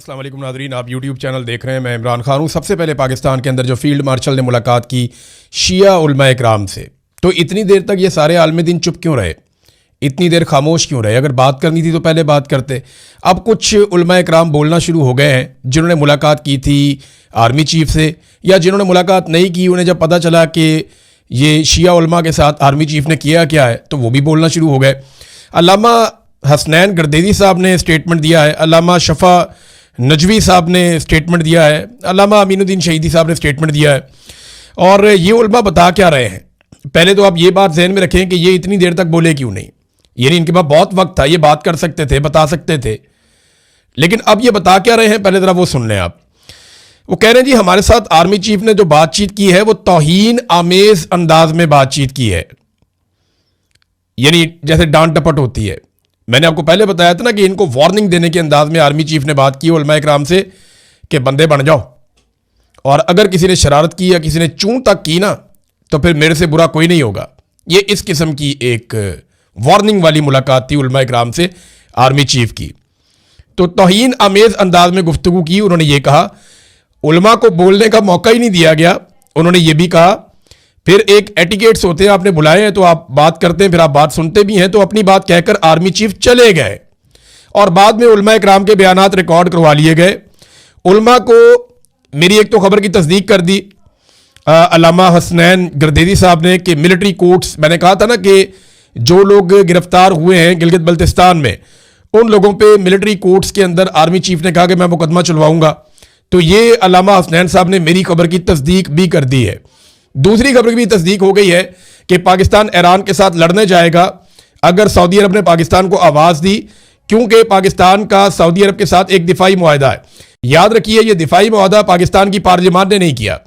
अस्सलाम वालेकुम नाज़रीन, आप यूट्यूब चैनल देख रहे हैं। मैं इमरान खान हूँ। सबसे पहले पाकिस्तान के अंदर जो फील्ड मार्शल ने मुलाकात की शिया उलमाए इकराम से, तो इतनी देर तक ये सारे आलमी दिन चुप क्यों रहे, इतनी देर खामोश क्यों रहे? अगर बात करनी थी तो पहले बात करते। अब कुछ उलमाए इकराम बोलना शुरू हो गए हैं जिन्होंने मुलाकात की थी आर्मी चीफ से, या जिन्होंने मुलाकात नहीं की, उन्हें जब पता चला कि ये शिया उलमा के साथ आर्मी चीफ ने किया क्या है तो वो भी बोलना शुरू हो गए। अल्लामा हसनैन गर्देदी साहब ने स्टेटमेंट दिया है, अल्लामा शफा नजवी साहब ने स्टेटमेंट दिया है, अल्लामा अमीनुद्दीन शहीदी साहब ने स्टेटमेंट दिया है। और ये उलमा बता क्या रहे हैं? पहले तो आप ये बात जहन में रखें कि ये इतनी देर तक बोले क्यों नहीं। यानी इनके पास बहुत वक्त था, ये बात कर सकते थे, बता सकते थे, लेकिन अब ये बता क्या रहे हैं पहले ज़रा वो सुन लें आप। वो कह रहे हैं जी हमारे साथ आर्मी चीफ ने जो बातचीत की है वो तौहीन आमेज अंदाज में बातचीत की है, यानी जैसे डांट टपट होती है। मैंने आपको पहले बताया था ना कि इनको वार्निंग देने के अंदाज में आर्मी चीफ ने बात की उलमा इकराम से कि बंदे बन जाओ, और अगर किसी ने शरारत की या किसी ने चूं तक की ना तो फिर मेरे से बुरा कोई नहीं होगा। ये इस किस्म की एक वार्निंग वाली मुलाकात थी उलमा इकराम से आर्मी चीफ की। तो तौहीन आमेज अंदाज में गुफ्तगू की। उन्होंने ये कहा उलमा को बोलने का मौका ही नहीं दिया गया। उन्होंने ये भी कहा फिर एक एटिकेट्स होते हैं, आपने बुलाए हैं तो आप बात करते हैं, फिर आप बात सुनते भी हैं। तो अपनी बात कहकर आर्मी चीफ चले गए और बाद में उलमा इकराम के बयानात रिकॉर्ड करवा लिए गए। उलमा को मेरी एक तो खबर की तस्दीक कर दी अल्लामा हसनैन गर्देदी साहब ने कि मिलिट्री कोर्ट्स, मैंने कहा था ना कि जो लोग गिरफ्तार हुए हैं गिलगित बल्तिस्तान में, उन लोगों पे मिलिट्री कोर्ट्स के अंदर आर्मी चीफ ने कहा कि मैं मुकदमा चलवाऊंगा। तो ये अल्लामा हसनैन साहब ने मेरी खबर की तस्दीक भी कर दी है। दूसरी खबर की भी तस्दीक हो गई है कि पाकिस्तान ईरान के साथ लड़ने जाएगा अगर सऊदी अरब ने पाकिस्तान को आवाज़ दी, क्योंकि पाकिस्तान का सऊदी अरब के साथ एक दिफाई मुआहदा है। याद रखिए ये दिफाई मुआहदा पाकिस्तान की पार्लियामान ने नहीं किया,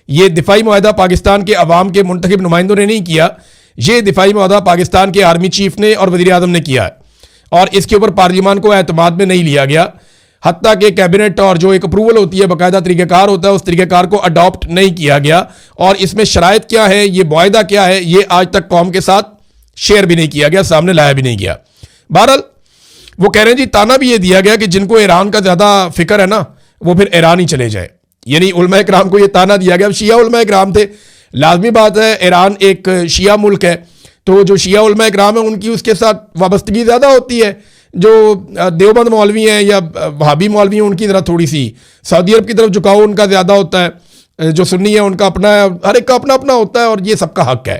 ये दिफाई मुआहदा पाकिस्तान के अवाम के मुंतखब नुमाइंदों ने नहीं किया, ये दिफाई मुआहदा पाकिस्तान के आर्मी चीफ ने और वज़ीर आज़म ने किया है, और इसके ऊपर पार्लियामान को एतमाद में नहीं लिया गया। हत्ता कि कैबिनेट और जो एक अप्रूवल होती है, बाकायदा तरीक़ाकार होता है, उस तरीक़ाकार को अडॉप्ट नहीं किया गया। और इसमें शराइत क्या है, ये मुआहदा क्या है, ये आज तक कौम के साथ शेयर भी नहीं किया गया, सामने लाया भी नहीं गया। बहरहाल वो कह रहे हैं जी ताना भी ये दिया गया कि जिनको ईरान का ज़्यादा फिक्र है ना वो फिर ईरान ही चले जाए। यानी उलमा इकराम को ये ताना दिया गया। शिया उलमा इकराम थे, लाजमी बात है ईरान एक शिया मुल्क है, तो जो शिया उलमा इकराम है उनकी उसके साथ वाबस्तगी ज़्यादा होती है। जो देवबंद मौलवी हैं या वहाबी मौलवी हैं उनकी तरफ थोड़ी सी सऊदी अरब की तरफ झुकाव उनका ज़्यादा होता है। जो सुन्नी है उनका अपना है, हर एक का अपना अपना होता है, और ये सबका हक है।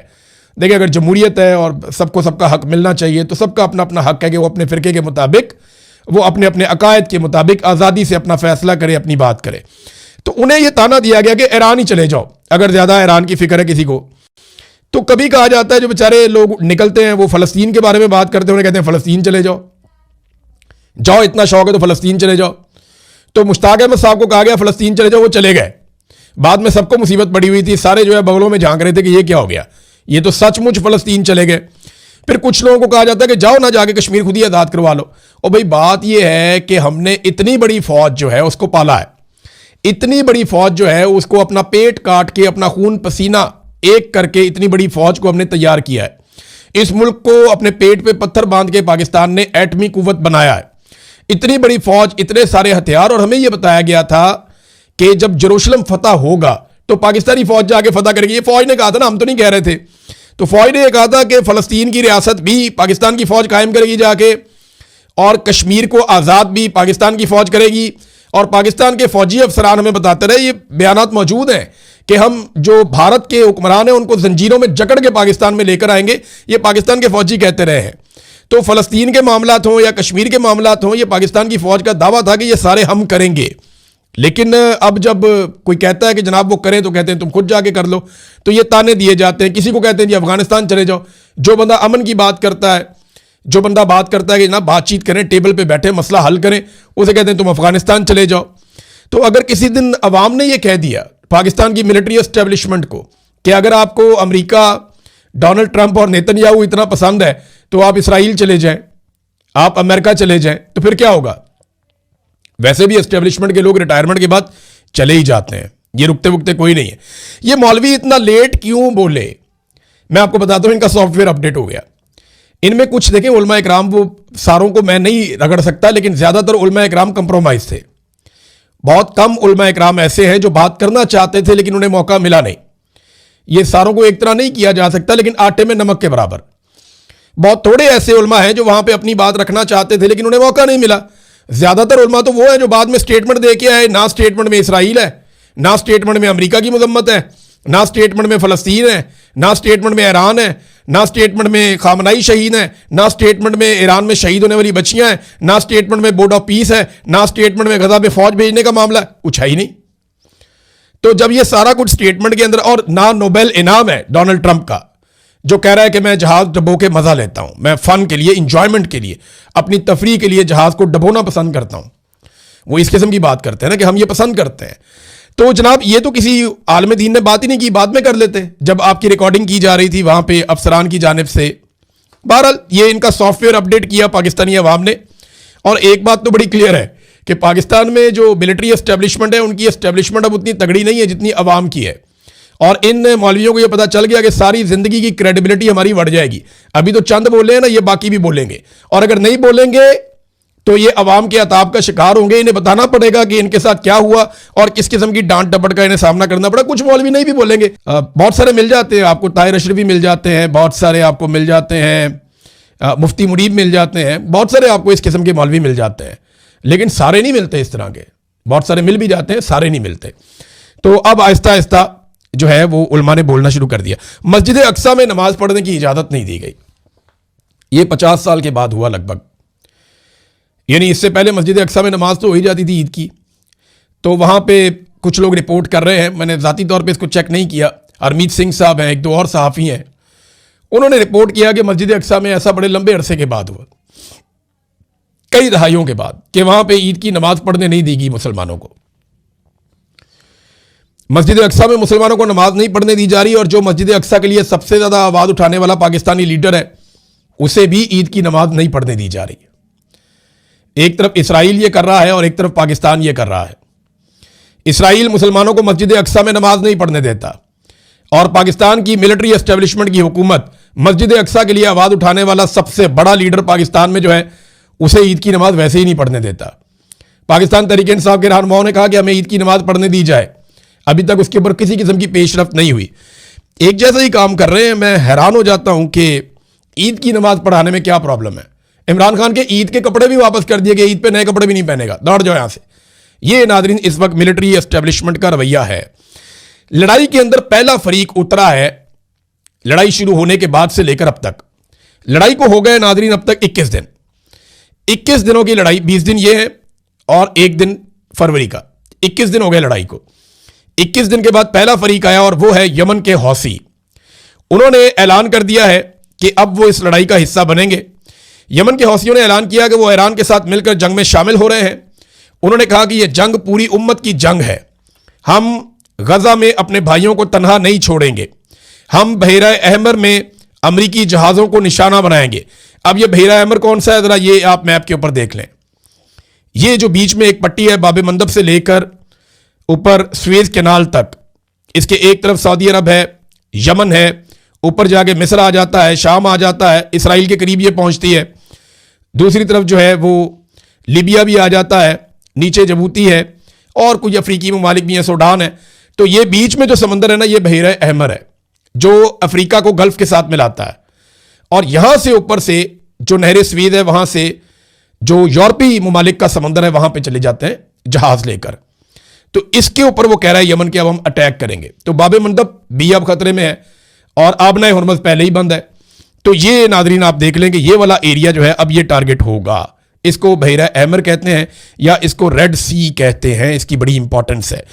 देखिए अगर जमहूरियत है और सबको सबका हक मिलना चाहिए तो सबका अपना अपना हक है कि वो अपने फ़िरके के मुताबिक, वो अपने अपने अकायद के मुताबिक आज़ादी से अपना फ़ैसला करे, अपनी बात करे। तो उन्हें यह ताना दिया गया कि ईरान ही चले जाओ अगर ज़्यादा ईरान की फ़िक्र है किसी को। तो कभी कहा जाता है जो बेचारे लोग निकलते हैं वो फ़लस्तीन के बारे में बात करते हैं, उन्हें कहते हैं फ़लस्तीन चले जाओ, जाओ इतना शौक है तो फ़लस्तीन चले जाओ। तो मुश्ताक अहमद साहब को कहा गया फ़लस्तीन चले जाओ, वो चले गए। बाद में सबको मुसीबत पड़ी हुई थी, सारे जो है बगलों में झांक रहे थे कि ये क्या हो गया, ये तो सचमुच फ़लस्तीन चले गए। फिर कुछ लोगों को कहा जाता है कि जाओ ना जाके कश्मीर खुद ही आज़ाद करवा लो। और भाई बात ये है कि हमने इतनी बड़ी फ़ौज जो है उसको पाला है, इतनी बड़ी फ़ौज जो है उसको अपना पेट काट के अपना खून पसीना एक करके इतनी बड़ी फ़ौज को हमने तैयार किया है। इस मुल्क को अपने पेट पे पत्थर बांध के पाकिस्तान ने एटमी कुव्वत बनाया है। इतनी बड़ी फौज, इतने सारे हथियार, और हमें यह बताया गया था कि जब जेरूशलम फतह होगा तो पाकिस्तानी फौज जाके फतह करेगी। ये फौज ने कहा था ना, हम तो नहीं कह रहे थे। तो फौज ने यह कहा था कि फ़लस्तीन की रियासत भी पाकिस्तान की फौज कायम करेगी जाके, और कश्मीर को आज़ाद भी पाकिस्तान की फौज करेगी। और पाकिस्तान के फौजी अफसरान हमें बताते रहे, ये बयानात मौजूद हैं कि हम जो भारत के हुक्मरान हैं उनको जंजीरों में जकड़ के पाकिस्तान में लेकर आएंगे, ये पाकिस्तान के फौजी कहते रहे हैं। तो फ़लस्तीन के मामलात हों या कश्मीर के मामलात हों, ये पाकिस्तान की फ़ौज का दावा था कि ये सारे हम करेंगे। लेकिन अब जब कोई कहता है कि जनाब वो करें तो कहते हैं तुम खुद जाके कर लो। तो ये ताने दिए जाते हैं। किसी को कहते हैं जी अफगानिस्तान चले जाओ। जो बंदा अमन की बात करता है, जो बंदा बात करता है कि ना बातचीत करें, टेबल पे बैठे मसला हल करें, उसे कहते हैं तुम अफगानिस्तान चले जाओ। तो अगर किसी दिन अवाम ने यह कह दिया पाकिस्तान की मिलिट्री एस्टेब्लिशमेंट को कि अगर आपको अमेरिका, डोनाल्ड ट्रंप और नेतन्याहू इतना पसंद है तो आप इसराइल चले जाएं, आप अमेरिका चले जाएं, तो फिर क्या होगा? वैसे भी एस्टेब्लिशमेंट के लोग रिटायरमेंट के बाद चले ही जाते हैं, ये रुकते वुकते कोई नहीं है। ये मौलवी इतना लेट क्यों बोले? मैं आपको बताता हूं, इनका सॉफ्टवेयर अपडेट हो गया। इनमें कुछ देखें उलमा इकराम, वो सारों को मैं नहीं रगड़ सकता, लेकिन ज़्यादातर उलमा इकराम कंप्रोमाइज़ थे। बहुत कम उलमा इकराम ऐसे हैं जो बात करना चाहते थे लेकिन उन्हें मौका मिला नहीं। ये सारों को एक तरह नहीं किया जा सकता, लेकिन आटे में नमक के बराबर। बहुत थोड़े ऐसे उलमा हैं जो वहां पे अपनी बात रखना चाहते थे लेकिन उन्हें मौका नहीं मिला। ज्यादातर उलमा तो वो है जो बाद में स्टेटमेंट दे के आए। ना स्टेटमेंट में इसराइल है, ना स्टेटमेंट में अमेरिका की मजम्मत है, ना स्टेटमेंट में फलस्तीन है, ना स्टेटमेंट में ईरान है, ना स्टेटमेंट में खामनाई शहीद है, ना स्टेटमेंट में ईरान में शहीद होने वाली बच्चियां हैं, ना स्टेटमेंट में बोर्ड ऑफ पीस है, ना स्टेटमेंट में गजा पे फौज भेजने का मामला है। कुछ है ही नहीं। तो जब ये सारा कुछ स्टेटमेंट के अंदर, और ना नोबेल इनाम है डोनाल्ड ट्रंप का जो कह रहा है कि मैं जहाज डबो के मजा लेता हूं, मैं फन के लिए, इंजॉयमेंट के लिए, अपनी तफरीह के लिए जहाज को डबोना पसंद करता हूं। वो इस किस्म की बात करते हैं ना कि हम ये पसंद करते हैं। तो जनाब ये तो किसी आलम दीन ने बात ही नहीं की, बाद में कर लेते जब आपकी रिकॉर्डिंग की जा रही थी वहां पे अफसरान की जानिब से। बहरहाल ये इनका सॉफ्टवेयर अपडेट किया पाकिस्तानी अवाम ने। और एक बात तो बड़ी क्लियर है कि पाकिस्तान में जो मिलिट्री एस्टेब्लिशमेंट है उनकी एस्टेब्लिशमेंट अब उतनी तगड़ी नहीं है जितनी अवाम की है। और इन मौलवियों को ये पता चल गया कि सारी जिंदगी की क्रेडिबिलिटी हमारी बढ़ जाएगी। अभी तो चंद बोले हैं ना, ये बाकी भी बोलेंगे, और अगर नहीं बोलेंगे तो ये अवाम के अताब का शिकार होंगे। इन्हें बताना पड़ेगा कि इनके साथ क्या हुआ और किस किस्म की डांट डपट का इन्हें सामना करना पड़ा। कुछ मौलवी नहीं भी बोलेंगे, बहुत सारे मिल जाते हैं आपको, ताहिर अशरफी मिल जाते हैं, बहुत सारे आपको मिल जाते हैं, मुफ्ती मुनीब मिल जाते हैं, बहुत सारे आपको इस किस्म के मौलवी मिल जाते हैं, लेकिन सारे नहीं मिलते इस तरह के। बहुत सारे मिल भी जाते हैं, सारे नहीं मिलते। तो अब आहिस्ता आहिस्ता जो है वो उलमा ने बोलना शुरू कर दिया। मस्जिद अक्सा में नमाज पढ़ने की इजाजत नहीं दी गई। ये 50 साल के बाद हुआ लगभग, यानी इससे पहले मस्जिद अक्सा में नमाज तो हो ही जाती थी ईद की। तो वहां पे कुछ लोग रिपोर्ट कर रहे हैं, मैंने ज़ाती तौर पे इसको चेक नहीं किया, हरमीत सिंह साहब हैं, एक दो और सहाफ़ी हैं, उन्होंने रिपोर्ट किया कि मस्जिद अक्सा में ऐसा बड़े लंबे अरसे के बाद हुआ, कई दहाइयों के बाद, कि वहां पे ईद की नमाज पढ़ने नहीं दी गई मुसलमानों को। मस्जिद अक्सा में मुसलमानों को नमाज नहीं पढ़ने दी जा रही, और जो मस्जिद अक्सा के लिए सबसे ज़्यादा आवाज़ उठाने वाला पाकिस्तानी लीडर है उसे भी ईद की नमाज नहीं पढ़ने दी जा रही। एक तरफ इसराइल ये कर रहा है और एक तरफ पाकिस्तान ये कर रहा है। इसराइल मुसलमानों को मस्जिद अक्सा में नमाज नहीं पढ़ने देता, और पाकिस्तान की मिलिट्री एस्टेब्लिशमेंट की हुकूमत मस्जिद अक्सा के लिए आवाज़ उठाने वाला सबसे बड़ा लीडर पाकिस्तान में जो है उसे ईद की नमाज वैसे ही नहीं पढ़ने देता। पाकिस्तान तहरीक इंसाफ के रहनुमाओं ने कहा कि हमें ईद की नमाज पढ़ने दी जाए, अभी तक उसके ऊपर किसी किस्म की पेशरफ्त नहीं हुई। एक जैसा ही काम कर रहे हैं। मैं हैरान हो जाता हूं कि ईद की नमाज पढ़ाने में क्या प्रॉब्लम है। इमरान खान के ईद के कपड़े भी वापस कर दिए गए, ईद पे नए कपड़े भी नहीं पहनेगा, दौड़ जाओ यहां से। ये नाज़रीन इस वक्त मिलिट्री एस्टेब्लिशमेंट का रवैया है। लड़ाई के अंदर पहला फरीक उतरा है लड़ाई शुरू होने के बाद से लेकर अब तक। लड़ाई को हो गए नाज़रीन अब तक 21 दिन। 21 दिनों की लड़ाई, 20 दिन ये है और 1 दिन फरवरी का, 21 दिन हो गए लड़ाई को। 21 दिन के बाद पहला फरीक आया और वो है यमन के हौसी। उन्होंने ऐलान कर दिया है कि अब वो इस लड़ाई का हिस्सा बनेंगे। यमन के हौसियों ने ऐलान किया कि वो ईरान के साथ मिलकर जंग में शामिल हो रहे हैं। उन्होंने कहा कि यह जंग पूरी उम्मत की जंग है, हम गजा में अपने भाइयों को तनहा नहीं छोड़ेंगे, हम बहरा अहमर में अमरीकी जहाज़ों को निशाना बनाएंगे। अब ये बहरा अहमर कौन सा है, जरा ये आप मैप के ऊपर देख लें। ये जो बीच में एक पट्टी है बाब मंदब से लेकर ऊपर स्वेज कैनाल तक, इसके एक तरफ सऊदी अरब है, यमन है, ऊपर जाके मिस्र आ जाता है, शाम आ जाता है, इसराइल के करीब ये पहुंचती है। दूसरी तरफ जो है वो लीबिया भी आ जाता है, नीचे जबूती है और कुछ अफ्रीकी ममालिक भी हैं, सूडान है। तो ये बीच में जो समंदर है ना, ये बहरा अहमर है जो अफ्रीका को गल्फ के साथ मिलाता है। और यहां से ऊपर से जो नहर स्वीद है, वहां से जो यूरोपीय ममालिक का समंदर है, वहां पे चले जाते हैं जहाज लेकर। तो इसके ऊपर वो कह रहा है यमन के अब हम अटैक करेंगे। तो बाब मंदब भी अब खतरे में है और आबना हरमज पहले ही बंद है। तो ये नाजरीन आप देख लें कि ये वाला एरिया जो है अब ये टारगेट होगा। इसको बहरा अहमर कहते हैं या इसको रेड सी कहते हैं, इसकी बड़ी इंपॉर्टेंस है।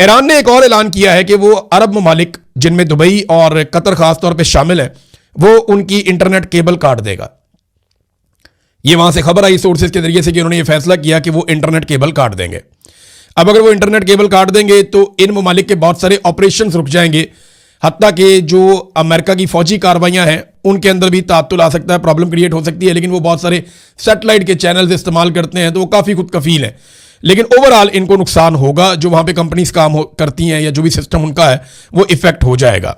ईरान ने एक और ऐलान किया है कि वो अरब ममालिक जिनमें दुबई और कतर खास तौर पे शामिल है, वो उनकी इंटरनेट केबल काट देगा। ये वहां से खबर आई सोर्सेज के जरिए से कि उन्होंने ये फैसला किया कि वो इंटरनेट केबल काट देंगे। अब अगर वो इंटरनेट केबल काट देंगे तो इन ममालिक के बहुत सारे ऑपरेशन रुक जाएंगे, हत्ता कि जो अमेरिका की फौजी कार्रवाइयां हैं उनके अंदर भी तातुल आ सकता है, प्रॉब्लम क्रिएट हो सकती है। लेकिन वो बहुत सारे सैटेलाइट के चैनल्स इस्तेमाल करते हैं, तो वो काफ़ी खुद कफील है। लेकिन ओवरऑल इनको नुकसान होगा, जो वहाँ पे कंपनीज काम करती हैं या जो भी सिस्टम उनका है वो इफेक्ट हो जाएगा।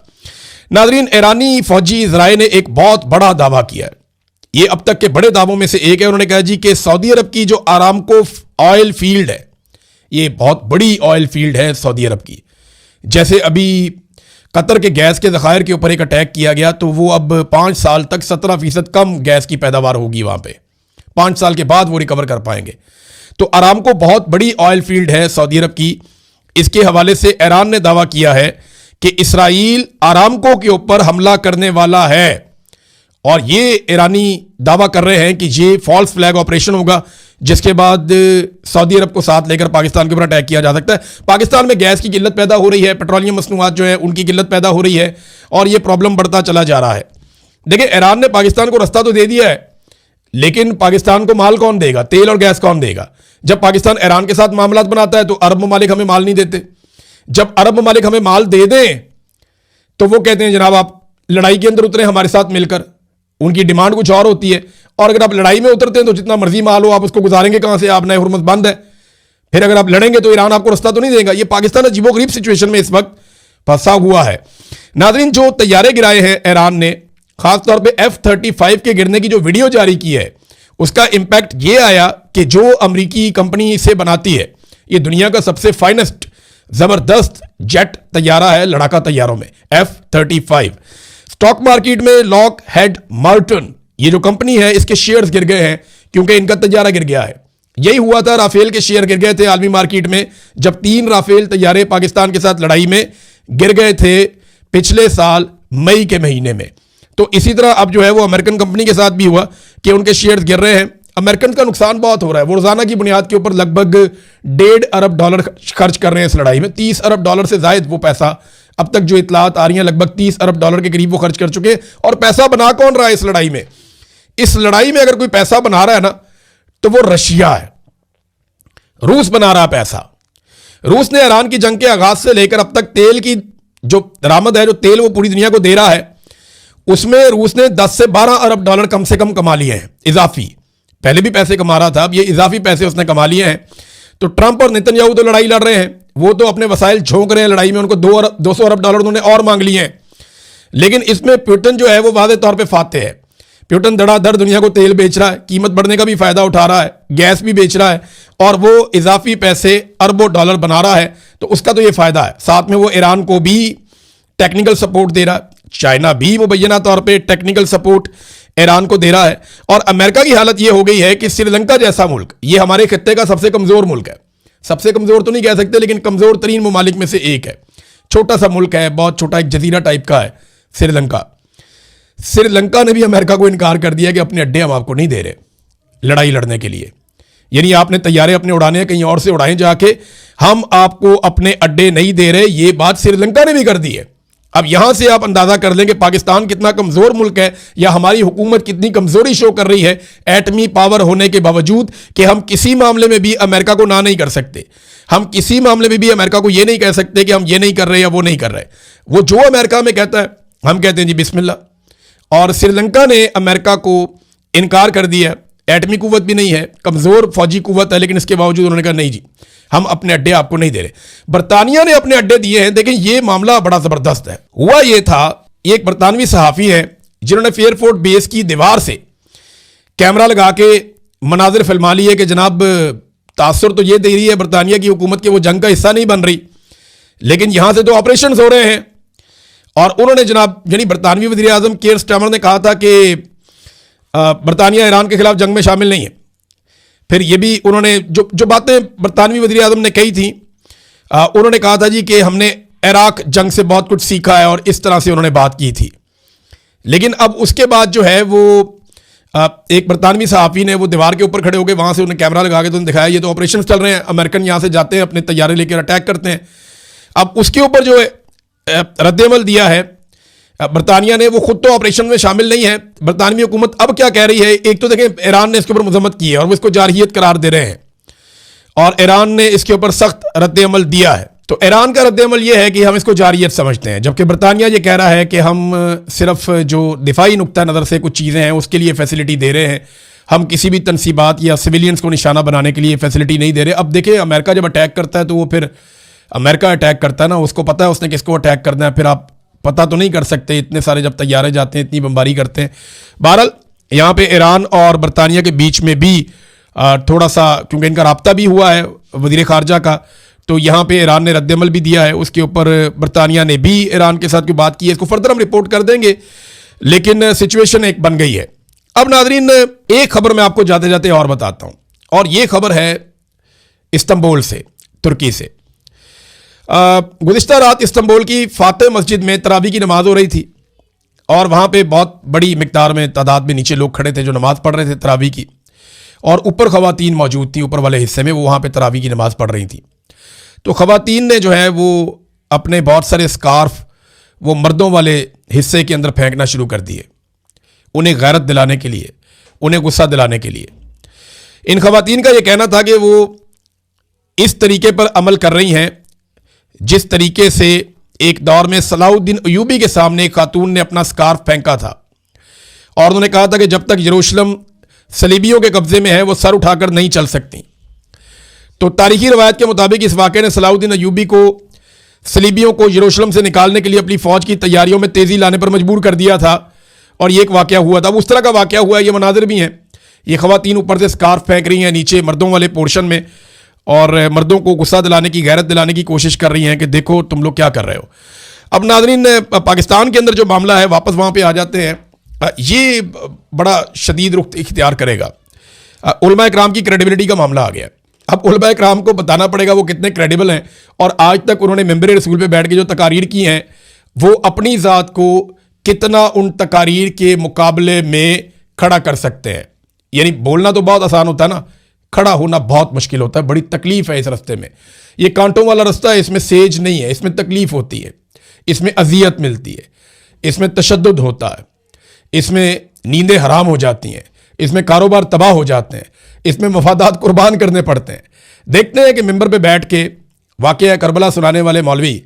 नाजरीन, ईरानी फौजी इजराइल ने एक बहुत बड़ा दावा किया है। ये अब तक के बड़े दावों में से एक है। उन्होंने कहा जी कि सऊदी अरब की जो आरामको ऑयल फील्ड है, ये बहुत बड़ी ऑयल फील्ड है सऊदी अरब की। जैसे अभी कतर के गैस के ज़खायर के ऊपर एक अटैक किया गया, तो वो अब 5 साल तक 17% कम गैस की पैदावार होगी वहाँ पे। 5 साल के बाद वो रिकवर कर पाएंगे। तो अरामको बहुत बड़ी ऑयल फील्ड है सऊदी अरब की। इसके हवाले से ईरान ने दावा किया है कि इसराइल अरामको के ऊपर हमला करने वाला है, और ये ईरानी दावा कर रहे हैं कि ये फॉल्स फ्लैग ऑपरेशन होगा, जिसके बाद सऊदी अरब को साथ लेकर पाकिस्तान के ऊपर अटैक किया जा सकता है। पाकिस्तान में गैस की किल्लत पैदा हो रही है, पेट्रोलियम मसनूआत जो है उनकी किल्लत पैदा हो रही है, और ये प्रॉब्लम बढ़ता चला जा रहा है। देखिए, ईरान ने पाकिस्तान को रास्ता तो दे दिया है, लेकिन पाकिस्तान को माल कौन देगा, तेल और गैस कौन देगा? जब पाकिस्तान ईरान के साथ मामला बनाता है तो अरब ममालिक हमें माल नहीं देते। जब अरब ममालिक हमें माल दे दें तो वो कहते हैं जनाब आप लड़ाई के अंदर उतरे हमारे साथ मिलकर। उनकी डिमांड कुछ और होती है, और अगर आप लड़ाई में उतरते हैं तो जितना मर्जी माल हो आप उसको गुजारेंगे कहां से? आप नए हुर्मत बंद है। फिर अगर आप लड़ेंगे तो ईरान आपको रास्ता तो नहीं देगा। ये पाकिस्तान अजीबोगरीब सिचुएशन में इस वक्त फंसा हुआ है। नाज़रीन, जो तैयारे गिराए हैं ईरान ने, खासतौर पे F-35 के गिरने की जो वीडियो जारी की है, उसका इंपैक्ट ये आया कि जो अमरीकी कंपनी इसे बनाती है, ये दुनिया का सबसे फाइनेस्ट जबरदस्त जेट तैयारा है लड़ाका तैयारों में, F-35। स्टॉक मार्केट में लॉक हेड मार्टिन, ये जो कंपनी है, इसके शेयर्स गिर गए हैं क्योंकि इनका तैयारा गिर गया है। यही हुआ था, राफेल के शेयर गिर गए थे आलमी मार्केट में, जब 3 राफेल तैयारे पाकिस्तान के साथ लड़ाई में गिर गए थे पिछले साल मई के महीने में। तो इसी तरह अब जो है वो अमेरिकन कंपनी के साथ भी हुआ कि उनके शेयर्स गिर रहे हैं। अमेरिकन का नुकसान बहुत हो रहा है। वो रोजाना की बुनियाद के ऊपर लगभग $1.5 अरब खर्च कर रहे हैं इस लड़ाई में। $30 अरब से जायद वो पैसा, अब तक जो इतलात आ रही हैं, लगभग $30 अरब के करीब वो खर्च कर चुके हैं। और पैसा बना कौन रहा है इस लड़ाई में? इस लड़ाई में अगर कोई पैसा बना रहा है ना, तो वो रशिया है। रूस बना रहा पैसा। रूस ने ईरान की जंग के आगाज से लेकर अब तक तेल की जो दरामद है, जो तेल वो पूरी दुनिया को दे रहा है, उसमें रूस ने 10 से 12 अरब डॉलर कम से कम कमा लिए हैं इजाफी। पहले भी पैसे कमा रहा था, अब ये इजाफी पैसे उसने कमा लिए हैं। तो ट्रंप और नेतन्याहू तो लड़ाई लड़ रहे हैं, वो तो अपने वसाइल झोंक रहे हैं लड़ाई में, उनको 200 अरब डॉलर उन्होंने और मांग लिए हैं। लेकिन इसमें पुतिन जो है वो वादे तौर पे फाते है। पुतिन धड़ाधड़ दुनिया को तेल बेच रहा है, कीमत बढ़ने का भी फायदा उठा रहा है, गैस भी बेच रहा है, और वो इजाफी पैसे अरबों डॉलर बना रहा है। तो उसका तो ये फायदा है। साथ में वो ईरान को भी टेक्निकल सपोर्ट दे रहा है, चाइना भी मुबैना तौर पे टेक्निकल सपोर्ट ईरान को दे रहा है। और अमेरिका की हालत ये हो गई है कि श्रीलंका जैसा मुल्क, ये हमारे खत्ते का सबसे कमजोर मुल्क है। सबसे कमजोर तो नहीं कह सकते, लेकिन कमजोर तरीन ममालिक में से एक है। छोटा सा मुल्क है, बहुत छोटा, एक जजीरा टाइप का है श्रीलंका। श्रीलंका ने भी अमेरिका को इनकार कर दिया कि अपने अड्डे हम आपको नहीं दे रहे लड़ाई लड़ने के लिए। यानी आपने तैयारे अपने उड़ाने कहीं और से उड़ाएं जाके, हम आपको अपने अड्डे नहीं दे रहे। ये बात श्रीलंका ने भी कर दी है। अब यहां से आप अंदाजा कर लें कि पाकिस्तान कितना कमजोर मुल्क है, या हमारी हुकूमत कितनी कमजोरी शो कर रही है एटमी पावर होने के बावजूद, कि हम किसी मामले में भी अमेरिका को ना नहीं कर सकते। हम किसी मामले में भी अमेरिका को यह नहीं कह सकते कि हम ये नहीं कर रहे या वो नहीं कर रहे। वो जो अमेरिका में कहता है हम कहते हैं जी बिस्मिल्लाह। और श्रीलंका ने अमेरिका को इनकार कर दिया। एटमी कुव्वत भी नहीं है, कमजोर फौजी कुव्वत है, लेकिन इसके बावजूद उन्होंने कहा नहीं जी, हम अपने अड्डे आपको नहीं दे रहे। बरतानिया ने अपने अड्डे दिए हैं। देखिए, ये मामला बड़ा जबरदस्त है। हुआ ये था, एक बरतानवी सहाफी है जिन्होंने फेयरफोर्ट बेस की दीवार से कैमरा लगा के मनाजिर फिल्मा लिए कि जनाब तासुर तो ये दे रही है बरतानिया की हुकूमत के वो जंग का हिस्सा नहीं बन रही, लेकिन यहां से तो ऑपरेशन हो रहे हैं। और उन्होंने जनाब, यानी बरतानवी वज़ीर आज़म कीर स्टारमर ने कहा था कि बरतानिया ईरान के खिलाफ जंग में शामिल नहीं है। फिर ये भी उन्होंने जो बातें बरतानवी वज़ीर आज़म ने कही थी, उन्होंने कहा था जी कि हमने इराक जंग से बहुत कुछ सीखा है, और इस तरह से उन्होंने बात की थी। लेकिन अब उसके बाद जो है वो एक बरतानवी सहाफ़ी ने वो दीवार के ऊपर खड़े होकर वहाँ से उन्हें कैमरा लगा के तो उन्हें दिखाया ये तो ऑपरेशन चल रहे हैं, अमेरिकन यहाँ से जाते हैं अपने तैयारे लेकर अटैक करते हैं। अब उसके ऊपर जो है रद्दअमल दिया है बरतानिया ने, वो खुद तो ऑपरेशन में शामिल नहीं है। बरतानवी हुकूमत अब क्या कह रही है, एक तो देखें ईरान ने इसके ऊपर मजम्मत की है और वो इसको जारहियत करार दे रहे हैं, और ईरान ने इसके ऊपर सख्त रद्दअमल दिया है। तो ईरान का रद्दअमल ये है कि हम इसको जारहियत समझते हैं, जबकि बरतानिया ये कह रहा है कि हम सिर्फ जो दिफाई नुक्ता नज़र से कुछ चीज़ें हैं उसके लिए फैसिलिटी दे रहे हैं, हम किसी भी तनसीबात या सिविलियंस को निशाना बनाने के लिए फैसिलिटी नहीं दे रहे। अब देखिए, अमेरिका जब अटैक करता है तो वो फिर अमेरिका अटैक करता है ना, उसको पता है उसने किसको अटैक करना है, फिर आप पता तो नहीं कर सकते। इतने सारे जब तैयारे जाते हैं, इतनी बमबारी करते हैं। बहरहाल यहाँ पे ईरान और बरतानिया के बीच में भी थोड़ा सा, क्योंकि इनका राब्ता भी हुआ है वज़ीर ख़ारजा का, तो यहाँ पे ईरान ने रद्दअमल भी दिया है, उसके ऊपर बरतानिया ने भी ईरान के साथ कोई बात की है, इसको फर्दर हम रिपोर्ट कर देंगे, लेकिन सिचुएशन एक बन गई है। अब नाज़रीन, एक खबर मैं आपको जाते जाते और बताता हूँ, और ये खबर है इस्तांबुल से, तुर्की से। गुज़िश्ता रात इस्तांबुल की फातिह मस्जिद में तरावी की नमाज हो रही थी, और वहाँ पे बहुत बड़ी मिकदार में तादाद में नीचे लोग खड़े थे जो नमाज़ पढ़ रहे थे तरावी की, और ऊपर ख़वातीन मौजूद थी, ऊपर वाले हिस्से में, वो वहाँ पे तरावी की नमाज़ पढ़ रही थी। तो ख़वातीन ने जो है वो अपने बहुत सारे स्कार्फ वो मर्दों वाले हिस्से के अंदर फेंकना शुरू कर दिए, उन्हें गैरत दिलाने के लिए, उन्हें गुस्सा दिलाने के लिए। इन ख़वातीन का ये कहना था कि वो इस तरीके पर अमल कर रही हैं जिस तरीके से एक दौर में सलाहुद्दीन अयूबी के सामने एक खातून ने अपना स्कार्फ फेंका था, और उन्होंने कहा था कि जब तक यरूशलेम सलीबियों के कब्जे में है वो सर उठाकर नहीं चल सकती। तो तारीखी रवायत के मुताबिक इस वाक़े ने सलाहुद्दीन अयूबी को सलीबियों को यरूशलेम से निकालने के लिए अपनी फ़ौज की तैयारियों में तेज़ी लाने पर मजबूर कर दिया था, और ये एक वाक़या हुआ था। उस तरह का वाक़या हुआ है, ये मनाज़िर भी हैं। ये ख़वातीन ऊपर से स्कार्फ फेंक रही हैं नीचे मर्दों वाले पोर्शन में, और मर्दों को गुस्सा दिलाने की, गैरत दिलाने की कोशिश कर रही हैं कि देखो तुम लोग क्या कर रहे हो। अब नाज़रीन, पाकिस्तान के अंदर जो मामला है, वापस वहाँ पे आ जाते हैं, ये बड़ा शदीद रुख इख्तियार करेगा। उलमा इकराम की क्रेडिबिलिटी का मामला आ गया। अब उलमा इकराम को बताना पड़ेगा वो कितने क्रेडिबल हैं, और आज तक उन्होंने मेंबर रसूल पे बैठ के जो तकारीर की हैं वो अपनी ज़ात को कितना उन तकारीर के मुकाबले में खड़ा कर सकते हैं। यानी बोलना तो बहुत आसान होता है ना, खड़ा होना बहुत मुश्किल होता है, बड़ी तकलीफ है इस रास्ते में। ये कांटों वाला रास्ता है, इसमें सेज नहीं है, इसमें तकलीफ होती है, इसमें अजियत मिलती है, इसमें तशद्दुद होता है, इसमें नींदें हराम हो जाती हैं, इसमें कारोबार तबाह हो जाते हैं, इसमें मफादात कुर्बान करने पड़ते हैं। देखते हैं कि मिंबर पे बैठ के वाक़या करबला सुनाने वाले मौलवी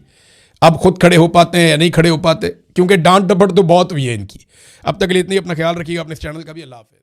अब खुद खड़े हो पाते हैं या नहीं खड़े हो पाते, क्योंकि डांट डपट तो बहुत हुई है इनकी। अब तक के लिए इतनी, अपना ख्याल रखिएगा, अपने इस चैनल का भी। अल्लाह हाफ़िज़।